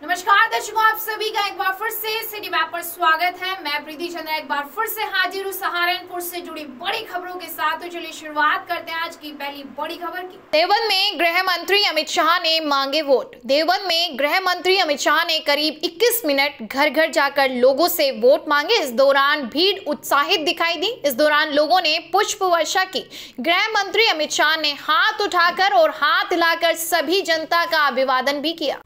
नमस्कार दर्शकों, आप सभी का एक बार फिर से सिटी मैप पर स्वागत है। मैं प्रीति चंद्रा एक बार फिर से हाजिर हूँ सहारनपुर से जुड़ी बड़ी खबरों के साथ। तो चलिए शुरुआत करते हैं आज की पहली बड़ी खबर की। देवबंद में गृह मंत्री अमित शाह ने मांगे वोट। देवबंद में गृह मंत्री अमित शाह ने करीब 21 मिनट घर घर जाकर लोगों से वोट मांगे। इस दौरान भीड़ उत्साहित दिखाई दी। इस दौरान लोगों ने पुष्प वर्षा की। गृह मंत्री अमित शाह ने हाथ उठाकर और हाथ हिलाकर सभी जनता का अभिवादन भी किया।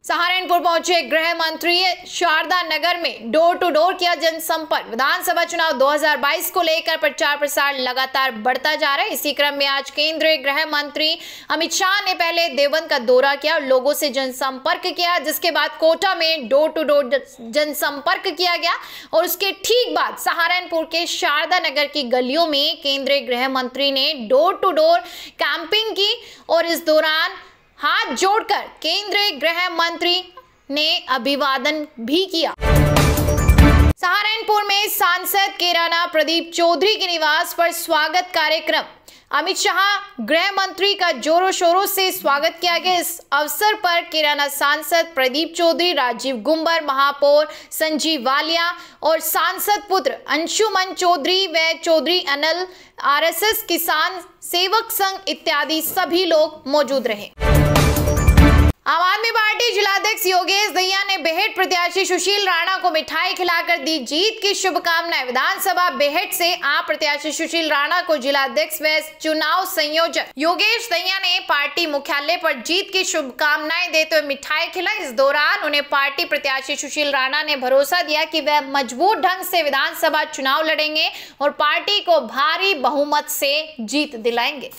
सहारनपुर पहुंचे गृह मंत्री शारदा नगर में डोर टू डोर किया जनसंपर्क। विधानसभा चुनाव 2022 को लेकर प्रचार प्रसार लगातार बढ़ता जा रहा है। इसी क्रम में आज केंद्रीय गृह मंत्री अमित शाह ने पहले देवबंद का दौरा किया और लोगों से जनसंपर्क किया, जिसके बाद कोटा में डोर टू डोर जनसंपर्क किया गया और उसके ठीक बाद सहारनपुर के शारदा नगर की गलियों में केंद्रीय गृह मंत्री ने डोर टू डोर कैंपिंग की और इस दौरान हाथ जोड़कर केंद्रीय गृह मंत्री ने अभिवादन भी किया। सहारनपुर में सांसद केराना प्रदीप चौधरी के निवास पर स्वागत कार्यक्रम। अमित शाह गृह मंत्री का जोरों शोरों से स्वागत किया गया। इस अवसर पर केराना सांसद प्रदीप चौधरी, राजीव गुंबर, महापौर संजीव वालिया और सांसद पुत्र अंशुमन चौधरी व चौधरी अनिल, आरएसएस किसान सेवक संघ इत्यादि सभी लोग मौजूद रहे। आम आदमी पार्टी जिलाध्यक्ष योगेश दहिया ने बेहट प्रत्याशी सुशील राणा को मिठाई खिलाकर दी जीत की शुभकामनाएं। विधानसभा बेहट से आप प्रत्याशी सुशील राणा को जिलाध्यक्ष व चुनाव संयोजक योगेश दहिया ने पार्टी मुख्यालय पर जीत की शुभकामनाएं देते हुए मिठाई खिलाई। इस दौरान उन्हें पार्टी प्रत्याशी सुशील राणा ने भरोसा दिया कि वह मजबूत ढंग से विधानसभा चुनाव लड़ेंगे और पार्टी को भारी बहुमत से जीत दिलाएंगे।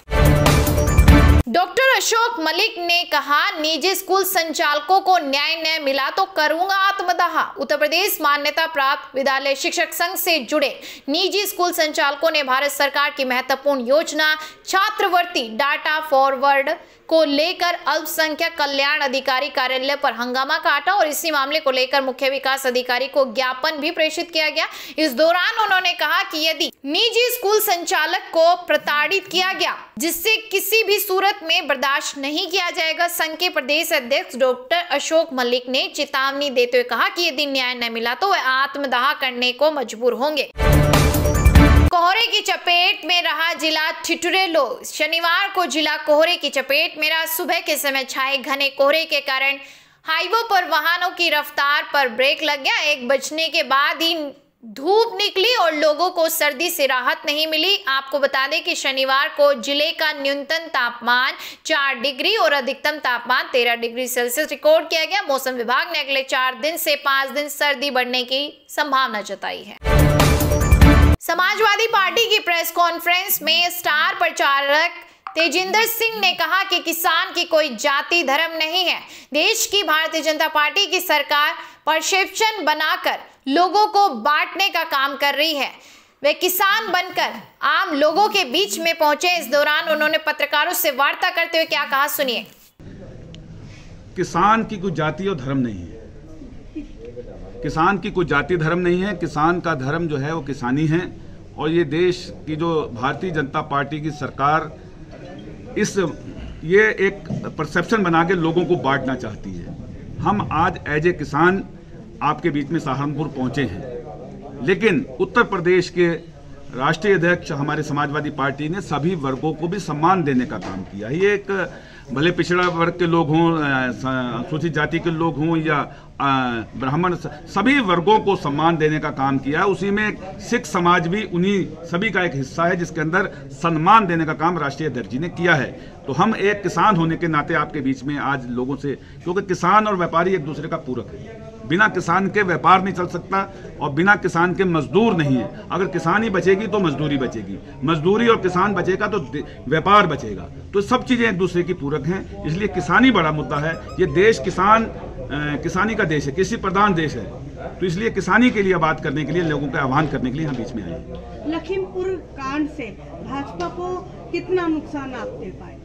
डॉक्टर अशोक मलिक ने कहा, निजी स्कूल संचालकों को न्याय न मिला तो करूंगा आत्मदाह। उत्तर प्रदेश मान्यता प्राप्त विद्यालय शिक्षक संघ से जुड़े निजी स्कूल संचालकों ने भारत सरकार की महत्वपूर्ण योजना छात्रवृत्ति डाटा फॉरवर्ड को लेकर अल्पसंख्यक कल्याण अधिकारी कार्यालय पर हंगामा काटा और इसी मामले को लेकर मुख्य विकास अधिकारी को ज्ञापन भी प्रेषित किया गया। इस दौरान उन्होंने कहा कि यदि निजी स्कूल संचालक को प्रताड़ित किया गया, जिससे किसी भी सूरत में बर्दाश्त नहीं किया जाएगा। संघ के प्रदेश अध्यक्ष डॉक्टर अशोक मलिक ने चेतावनी देते हुए कहा कि यदि न्याय न मिला तो वह आत्मदाह करने को मजबूर होंगे। कोहरे की चपेट में रहा जिला ठिठुरेलो। शनिवार को जिला कोहरे की चपेट में रहा। सुबह के समय छाए घने कोहरे के कारण हाईवे पर वाहनों की रफ्तार पर ब्रेक लग गया। 1 बजने के बाद ही धूप निकली और लोगों को सर्दी से राहत नहीं मिली। आपको बता दें कि शनिवार को जिले का न्यूनतम तापमान 4 डिग्री और अधिकतम तापमान 13 डिग्री सेल्सियस रिकॉर्ड किया गया। मौसम विभाग ने अगले 4 दिन से 5 दिन सर्दी बढ़ने की संभावना जताई है। समाजवादी पार्टी की प्रेस कॉन्फ्रेंस में स्टार प्रचारक तेजिंदर सिंह ने कहा कि किसान की कोई जाति धर्म नहीं है। देश की भारतीय जनता पार्टी की सरकार परसेप्शन बनाकर लोगों को बांटने का काम कर रही है। वे किसान बनकर आम लोगों के बीच में पहुंचे। इस दौरान उन्होंने पत्रकारों से वार्ता करते हुए क्या कहा, सुनिए। किसान की कोई जाति और धर्म नहीं है। किसान की कोई जाति धर्म नहीं है। किसान का धर्म जो है वो किसानी है। और ये देश की जो भारतीय जनता पार्टी की सरकार ये एक परसेप्शन बना के लोगों को बांटना चाहती है। हम आज एज ए किसान आपके बीच में सहारनपुर पहुंचे हैं, लेकिन उत्तर प्रदेश के राष्ट्रीय अध्यक्ष हमारे समाजवादी पार्टी ने सभी वर्गों को भी सम्मान देने का काम किया। ये एक भले पिछड़ा वर्ग के लोग हों, अनुसूचित जाति के लोग हों या ब्राह्मण, सभी वर्गों को सम्मान देने का काम किया। उसी में सिख समाज भी उन्हीं सभी का एक हिस्सा है, जिसके अंदर सम्मान देने का काम राष्ट्रीय अध्यक्ष जी ने किया है। तो हम एक किसान होने के नाते आपके बीच में आज लोगों से, क्योंकि किसान और व्यापारी एक दूसरे का पूरक है। बिना किसान के व्यापार नहीं चल सकता और बिना किसान के मजदूर नहीं है। अगर किसान ही बचेगी तो मजदूरी बचेगी, मजदूरी और किसान बचेगा तो व्यापार बचेगा। तो सब चीजें एक दूसरे की पूरक हैं। इसलिए किसानी बड़ा मुद्दा है। ये देश किसानी का देश है, कृषि प्रधान देश है। तो इसलिए किसानी के लिए बात करने के लिए, लोगों का आह्वान करने के लिए हम बीच में आए हैं। लखीमपुर कांड से भाजपा को कितना नुकसान आप दे पाए?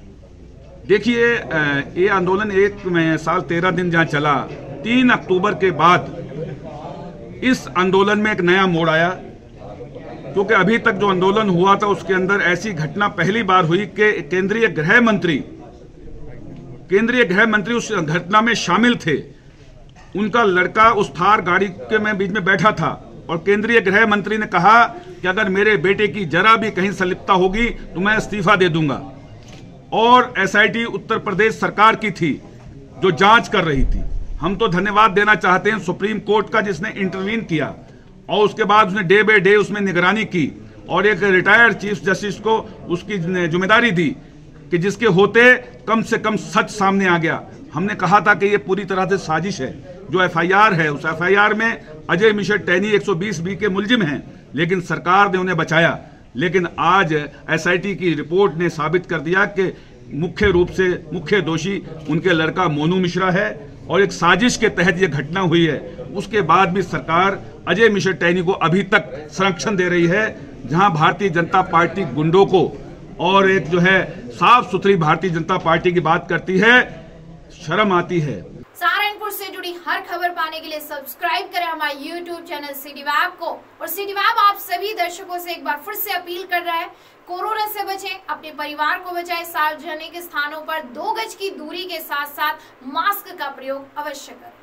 देखिए, ये आंदोलन 1 साल 13 दिन जहाँ चला, 3 अक्टूबर के बाद इस आंदोलन में एक नया मोड़ आया। क्योंकि अभी तक जो आंदोलन हुआ था उसके अंदर ऐसी घटना पहली बार हुई कि केंद्रीय गृह मंत्री केंद्रीय गृह मंत्री उस घटना में शामिल थे, उनका लड़का उस थार गाड़ी के में बीच में बैठा था और केंद्रीय गृह मंत्री ने कहा कि अगर मेरे बेटे की जरा भी कहीं संलिप्तता होगी तो मैं इस्तीफा दे दूंगा। और एसआईटी उत्तर प्रदेश सरकार की थी जो जांच कर रही थी। हम तो धन्यवाद देना चाहते हैं सुप्रीम कोर्ट का, जिसने इंटरवीन किया और उसके बाद उसने डे बाय डे उसमें निगरानी की और एक रिटायर्ड चीफ जस्टिस को उसकी जिम्मेदारी दी कि जिसके होते कम से कम सच सामने आ गया। हमने कहा था कि ये पूरी तरह से साजिश है। जो एफआईआर है, उस एफआईआर में अजय मिश्र टैनी 120B के मुलजिम हैं, लेकिन सरकार ने उन्हें बचाया। लेकिन आज एसआईटी की रिपोर्ट ने साबित कर दिया कि मुख्य रूप से मुख्य दोषी उनके लड़का मोनू मिश्रा है और एक साजिश के तहत यह घटना हुई है। उसके बाद भी सरकार अजय मिश्र टैनी को अभी तक संरक्षण दे रही है, जहां भारतीय जनता पार्टी गुंडों को और एक जो है साफ सुथरी भारतीय जनता पार्टी की बात करती है, शर्म आती है। सहारनपुर से जुड़ी हर खबर पाने के लिए सब्सक्राइब करें हमारे YouTube चैनल सिटी वेब को। और सिटी वेब आप सभी दर्शकों से एक बार फिर से अपील कर रहा है, कोरोना से बचें, अपने परिवार को बचाएं, सार्वजनिक स्थानों पर 2 गज की दूरी के साथ साथ मास्क का प्रयोग अवश्य करें।